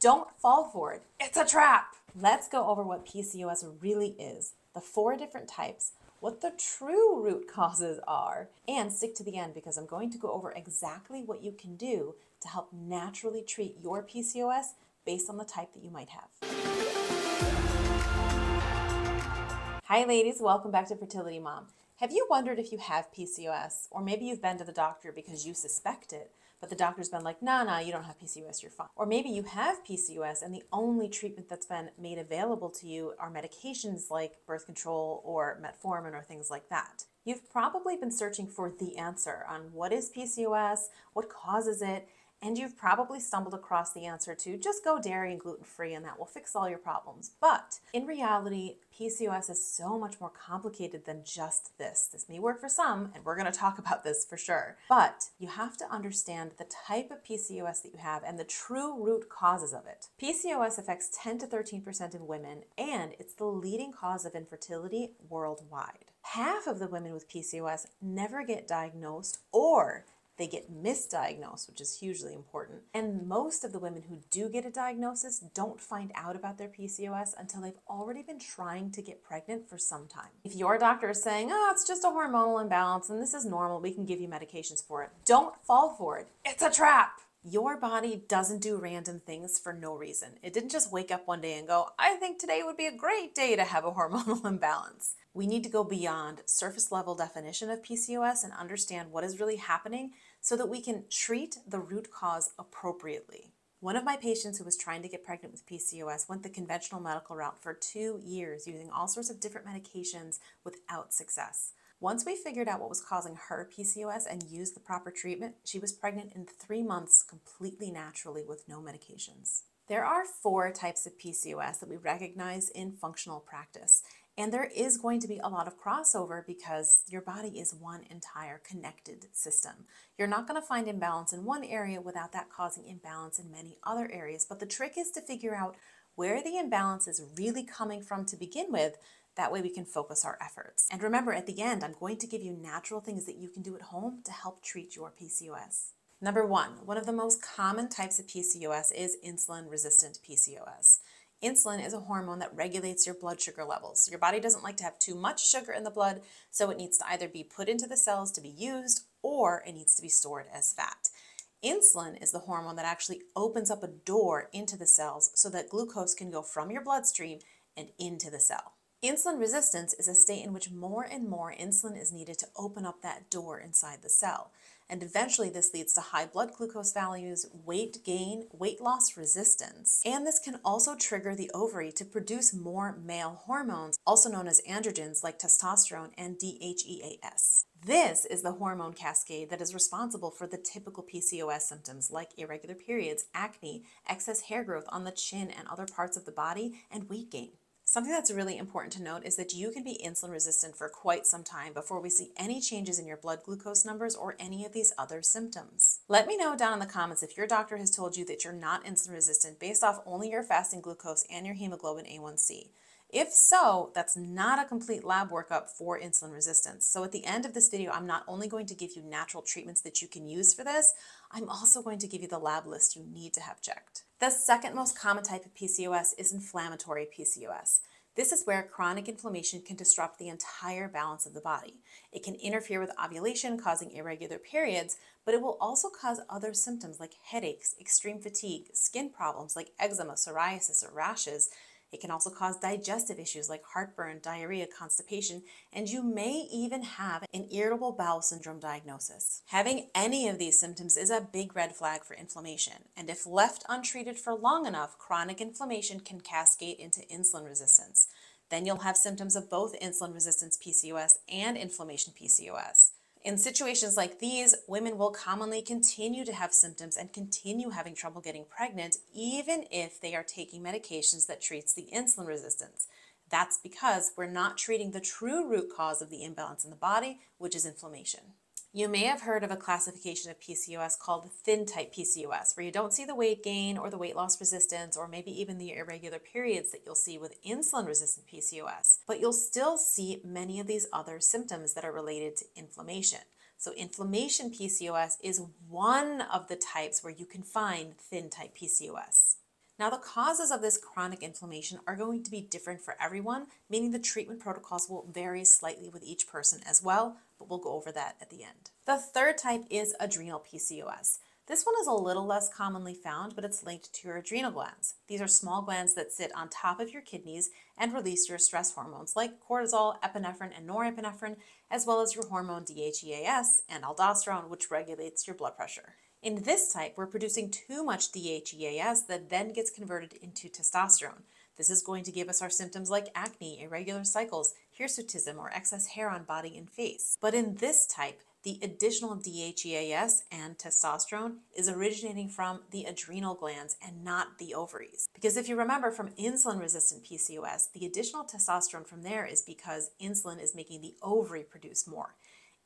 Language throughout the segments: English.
Don't fall for it. It's a trap. Let's go over what PCOS really is, the 4 different types, what the true root causes are, and stick to the end because I'm going to go over exactly what you can do to help naturally treat your PCOS based on the type that you might have. Hi ladies, welcome back to Fertility Mom. Have you wondered if you have PCOS? Or maybe you've been to the doctor because you suspect it, but the doctor's been like, nah, you don't have PCOS, you're fine. Or maybe you have PCOS and the only treatment that's been made available to you are medications like birth control or metformin or things like that. You've probably been searching for the answer on what is PCOS, what causes it, and you've probably stumbled across the answer to just go dairy and gluten-free and that will fix all your problems. But in reality, PCOS is so much more complicated than just this. This may work for some, and we're going to talk about this for sure. But you have to understand the type of PCOS that you have and the true root causes of it. PCOS affects 10 to 13% of women, and it's the leading cause of infertility worldwide. Half of the women with PCOS never get diagnosed, or they get misdiagnosed, which is hugely important. And most of the women who do get a diagnosis don't find out about their PCOS until they've already been trying to get pregnant for some time. If your doctor is saying, oh, it's just a hormonal imbalance and this is normal, we can give you medications for it, don't fall for it. It's a trap. Your body doesn't do random things for no reason. It didn't just wake up one day and go, I think today would be a great day to have a hormonal imbalance. We need to go beyond surface level definition of PCOS and understand what is really happening so that we can treat the root cause appropriately. One of my patients who was trying to get pregnant with PCOS went the conventional medical route for 2 years using all sorts of different medications without success. Once we figured out what was causing her PCOS and used the proper treatment, she was pregnant in 3 months completely naturally with no medications. There are 4 types of PCOS that we recognize in functional practice. And there is going to be a lot of crossover because your body is one entire connected system. You're not going to find imbalance in one area without that causing imbalance in many other areas. But the trick is to figure out where the imbalance is really coming from to begin with. That way we can focus our efforts. And remember, at the end, I'm going to give you natural things that you can do at home to help treat your PCOS. Number 1, one of the most common types of PCOS is insulin resistant PCOS. Insulin is a hormone that regulates your blood sugar levels. Your body doesn't like to have too much sugar in the blood, so it needs to either be put into the cells to be used or it needs to be stored as fat. Insulin is the hormone that actually opens up a door into the cells so that glucose can go from your bloodstream and into the cell. Insulin resistance is a state in which more and more insulin is needed to open up that door inside the cell. And eventually this leads to high blood glucose values, weight gain, weight loss resistance. And this can also trigger the ovary to produce more male hormones, also known as androgens like testosterone and DHEAS. This is the hormone cascade that is responsible for the typical PCOS symptoms like irregular periods, acne, excess hair growth on the chin and other parts of the body, and weight gain. Something that's really important to note is that you can be insulin resistant for quite some time before we see any changes in your blood glucose numbers or any of these other symptoms. Let me know down in the comments if your doctor has told you that you're not insulin resistant based off only your fasting glucose and your hemoglobin A1C. If so, that's not a complete lab workup for insulin resistance. So at the end of this video, I'm not only going to give you natural treatments that you can use for this, I'm also going to give you the lab list you need to have checked. The second most common type of PCOS is inflammatory PCOS. This is where chronic inflammation can disrupt the entire balance of the body. It can interfere with ovulation, causing irregular periods, but it will also cause other symptoms like headaches, extreme fatigue, skin problems like eczema, psoriasis, or rashes. It can also cause digestive issues like heartburn, diarrhea, constipation, and you may even have an irritable bowel syndrome diagnosis. Having any of these symptoms is a big red flag for inflammation, and if left untreated for long enough, chronic inflammation can cascade into insulin resistance. Then you'll have symptoms of both insulin resistance PCOS and inflammation PCOS. In situations like these, women will commonly continue to have symptoms and continue having trouble getting pregnant, even if they are taking medications that treats the insulin resistance. That's because we're not treating the true root cause of the imbalance in the body, which is inflammation. You may have heard of a classification of PCOS called thin type PCOS, where you don't see the weight gain or the weight loss resistance or maybe even the irregular periods that you'll see with insulin resistant PCOS, but you'll still see many of these other symptoms that are related to inflammation. So inflammation PCOS is one of the types where you can find thin type PCOS. Now, the causes of this chronic inflammation are going to be different for everyone, meaning the treatment protocols will vary slightly with each person as well, but we'll go over that at the end. The third type is adrenal PCOS. This one is a little less commonly found, but it's linked to your adrenal glands. These are small glands that sit on top of your kidneys and release your stress hormones like cortisol, epinephrine, and norepinephrine, as well as your hormone DHEAS and aldosterone, which regulates your blood pressure. In this type, we're producing too much DHEAS that then gets converted into testosterone. This is going to give us our symptoms like acne, irregular cycles, hirsutism, or excess hair on body and face. But in this type, the additional DHEAS and testosterone is originating from the adrenal glands and not the ovaries. Because if you remember from insulin-resistant PCOS, the additional testosterone from there is because insulin is making the ovary produce more.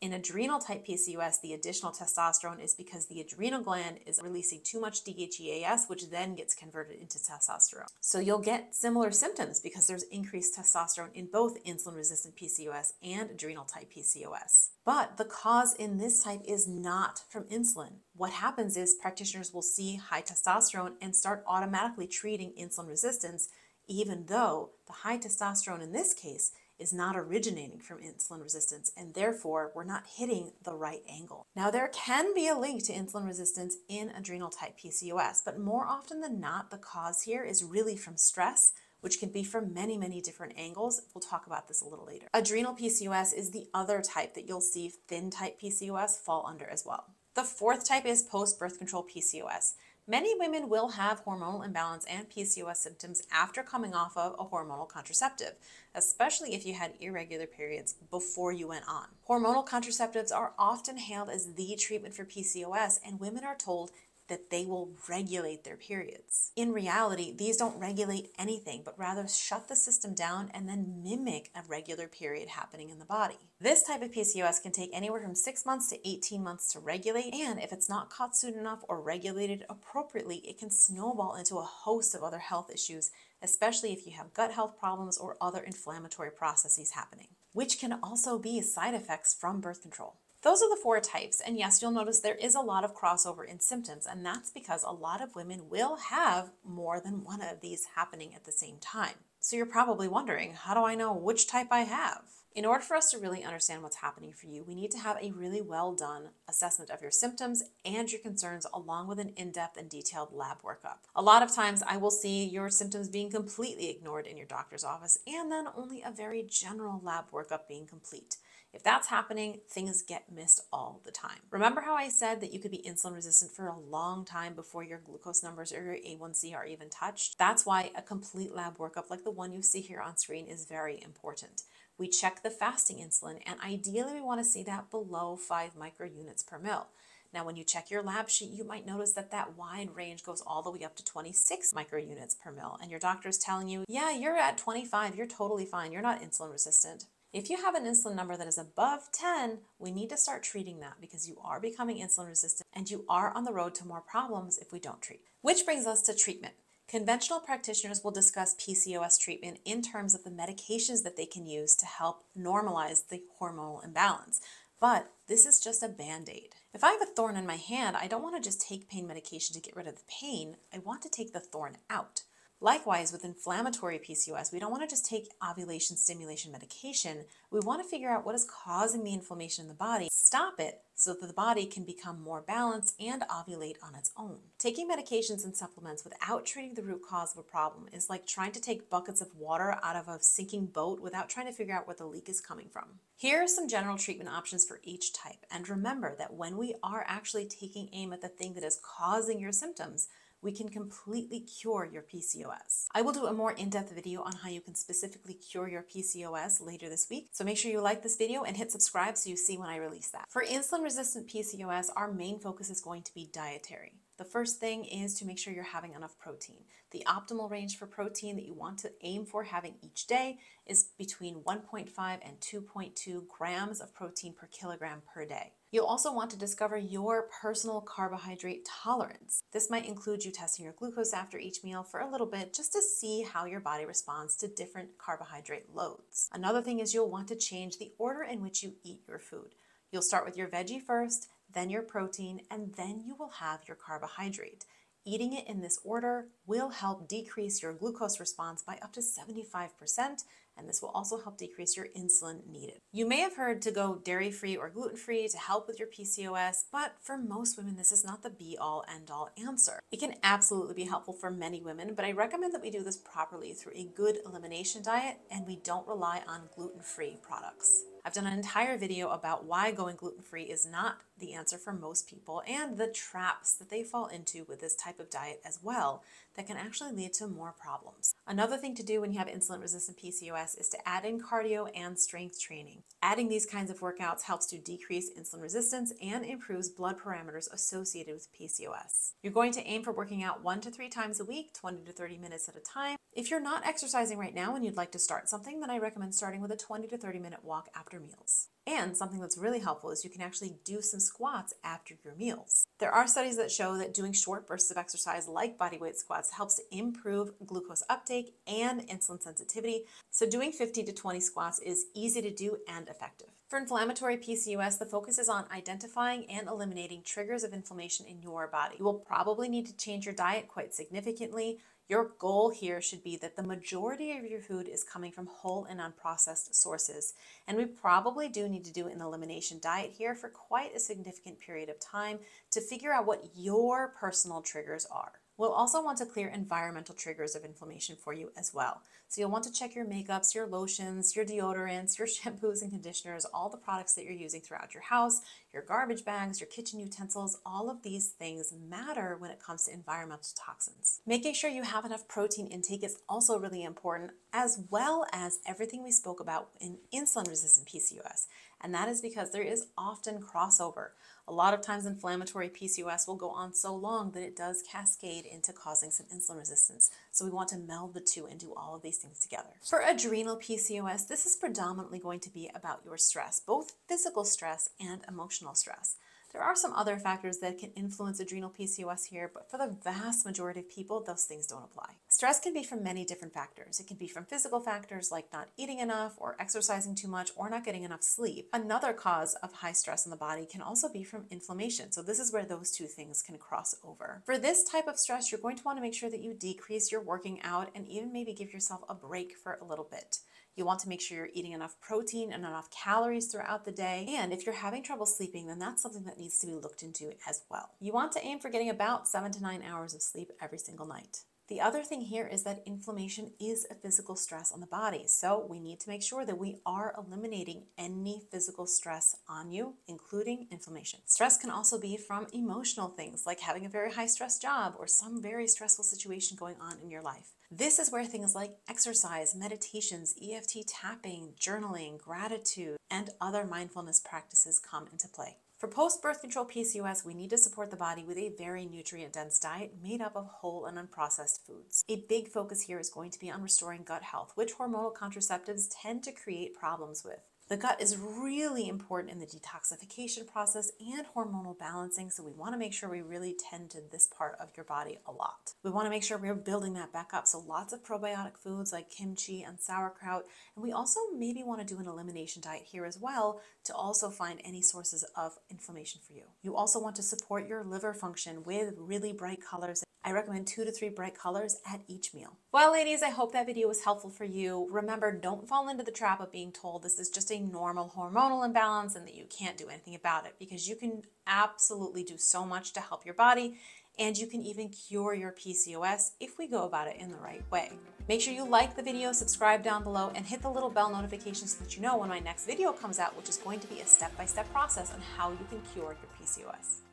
In adrenal type PCOS, the additional testosterone is because the adrenal gland is releasing too much DHEAS, which then gets converted into testosterone. So you'll get similar symptoms because there's increased testosterone in both insulin-resistant PCOS and adrenal type PCOS. But the cause in this type is not from insulin. What happens is practitioners will see high testosterone and start automatically treating insulin resistance, even though the high testosterone in this case is not originating from insulin resistance, and therefore we're not hitting the right angle. Now, there can be a link to insulin resistance in adrenal type PCOS, but more often than not, the cause here is really from stress, which can be from many, many different angles. We'll talk about this a little later. Adrenal PCOS is the other type that you'll see thin type PCOS fall under as well. The fourth type is post-birth control PCOS. Many women will have hormonal imbalance and PCOS symptoms after coming off of a hormonal contraceptive, especially if you had irregular periods before you went on. Hormonal contraceptives are often hailed as the treatment for PCOS, and women are told that they will regulate their periods. In reality, these don't regulate anything, but rather shut the system down and then mimic a regular period happening in the body. This type of PCOS can take anywhere from 6 months to 18 months to regulate, and if it's not caught soon enough or regulated appropriately, it can snowball into a host of other health issues, especially if you have gut health problems or other inflammatory processes happening, which can also be side effects from birth control. Those are the 4 types, and yes, you'll notice there is a lot of crossover in symptoms, and that's because a lot of women will have more than one of these happening at the same time. So you're probably wondering, how do I know which type I have? In order for us to really understand what's happening for you, we need to have a really well done assessment of your symptoms and your concerns, along with an in-depth and detailed lab workup. A lot of times I will see your symptoms being completely ignored in your doctor's office, and then only a very general lab workup being complete. If that's happening, things get missed all the time. Remember how I said that you could be insulin resistant for a long time before your glucose numbers or your A1C are even touched? That's why a complete lab workup like the one you see here on screen is very important. We check the fasting insulin, and ideally we want to see that below 5 microunits per mil. Now, when you check your lab sheet, you might notice that that wide range goes all the way up to 26 microunits per mil, and your doctor is telling you, yeah, you're at 25, you're totally fine, you're not insulin resistant. If you have an insulin number that is above 10, we need to start treating that because you are becoming insulin resistant and you are on the road to more problems if we don't treat. Which brings us to treatment. Conventional practitioners will discuss PCOS treatment in terms of the medications that they can use to help normalize the hormonal imbalance. But this is just a band-aid. If I have a thorn in my hand, I don't want to just take pain medication to get rid of the pain. I want to take the thorn out. Likewise, with inflammatory PCOS, we don't want to just take ovulation stimulation medication. We want to figure out what is causing the inflammation in the body, stop it, so that the body can become more balanced and ovulate on its own. Taking medications and supplements without treating the root cause of a problem is like trying to take buckets of water out of a sinking boat without trying to figure out where the leak is coming from. Here are some general treatment options for each type. And remember that when we are actually taking aim at the thing that is causing your symptoms, we can completely cure your PCOS. I will do a more in-depth video on how you can specifically cure your PCOS later this week, so make sure you like this video and hit subscribe so you see when I release that. For insulin-resistant PCOS, our main focus is going to be dietary. The first thing is to make sure you're having enough protein. The optimal range for protein that you want to aim for having each day is between 1.5 and 2.2 grams of protein per kilogram per day. You'll also want to discover your personal carbohydrate tolerance. This might include you testing your glucose after each meal for a little bit just to see how your body responds to different carbohydrate loads. Another thing is you'll want to change the order in which you eat your food. You'll start with your veggie first, then your protein, and then you will have your carbohydrate. eating it in this order will help decrease your glucose response by up to 75%, and this will also help decrease your insulin needed. You may have heard to go dairy-free or gluten-free to help with your PCOS, but for most women, this is not the be-all, end-all answer. It can absolutely be helpful for many women, but I recommend that we do this properly through a good elimination diet and we don't rely on gluten-free products. I've done an entire video about why going gluten-free is not the answer for most people and the traps that they fall into with this type of diet as well that can actually lead to more problems. Another thing to do when you have insulin-resistant PCOS is to add in cardio and strength training. Adding these kinds of workouts helps to decrease insulin resistance and improves blood parameters associated with PCOS. You're going to aim for working out 1 to 3 times a week, 20 to 30 minutes at a time. If you're not exercising right now and you'd like to start something, then I recommend starting with a 20 to 30 minute walk after meals. And something that's really helpful is you can actually do some squats after your meals. There are studies that show that doing short bursts of exercise like bodyweight squats helps to improve glucose uptake and insulin sensitivity. So doing 50 to 20 squats is easy to do and effective. For inflammatory PCOS, the focus is on identifying and eliminating triggers of inflammation in your body. You will probably need to change your diet quite significantly. Your goal here should be that the majority of your food is coming from whole and unprocessed sources. And we probably do need to do an elimination diet here for quite a significant period of time to figure out what your personal triggers are. We'll also want to clear environmental triggers of inflammation for you as well. So you'll want to check your makeups, your lotions, your deodorants, your shampoos and conditioners, all the products that you're using throughout your house, your garbage bags, your kitchen utensils. All of these things matter when it comes to environmental toxins. Making sure you have enough protein intake is also really important, as well as everything we spoke about in insulin-resistant PCOS. And that is because there is often crossover. A lot of times inflammatory PCOS will go on so long that it does cascade into causing some insulin resistance. So we want to meld the two and do all of these things together. For adrenal PCOS, this is predominantly going to be about your stress, both physical stress and emotional stress. There are some other factors that can influence adrenal PCOS here, but for the vast majority of people, those things don't apply. Stress can be from many different factors. It can be from physical factors like not eating enough or exercising too much or not getting enough sleep. Another cause of high stress in the body can also be from inflammation. So this is where those two things can cross over. For this type of stress, you're going to want to make sure that you decrease your working out and even maybe give yourself a break for a little bit. You want to make sure you're eating enough protein and enough calories throughout the day. And if you're having trouble sleeping, then that's something that needs to be looked into as well. You want to aim for getting about 7 to 9 hours of sleep every single night. The other thing here is that inflammation is a physical stress on the body. So we need to make sure that we are eliminating any physical stress on you, including inflammation. Stress can also be from emotional things like having a very high stress job or some very stressful situation going on in your life. This is where things like exercise, meditations, EFT tapping, journaling, gratitude, and other mindfulness practices come into play. For post-birth control PCOS, we need to support the body with a very nutrient-dense diet made up of whole and unprocessed foods. A big focus here is going to be on restoring gut health, which hormonal contraceptives tend to create problems with. The gut is really important in the detoxification process and hormonal balancing, so we want to make sure we really tend to this part of your body a lot. We want to make sure we're building that back up, so lots of probiotic foods like kimchi and sauerkraut, and we also maybe want to do an elimination diet here as well to also find any sources of inflammation for you. You also want to support your liver function with really bright colors. I recommend 2 to 3 bright colors at each meal. Well, ladies, I hope that video was helpful for you. Remember, don't fall into the trap of being told this is just a normal hormonal imbalance and that you can't do anything about it, because you can absolutely do so much to help your body, and you can even cure your PCOS if we go about it in the right way. Make sure you like the video, subscribe down below, and hit the little bell notification so that you know when my next video comes out, which is going to be a step-by-step process on how you can cure your PCOS.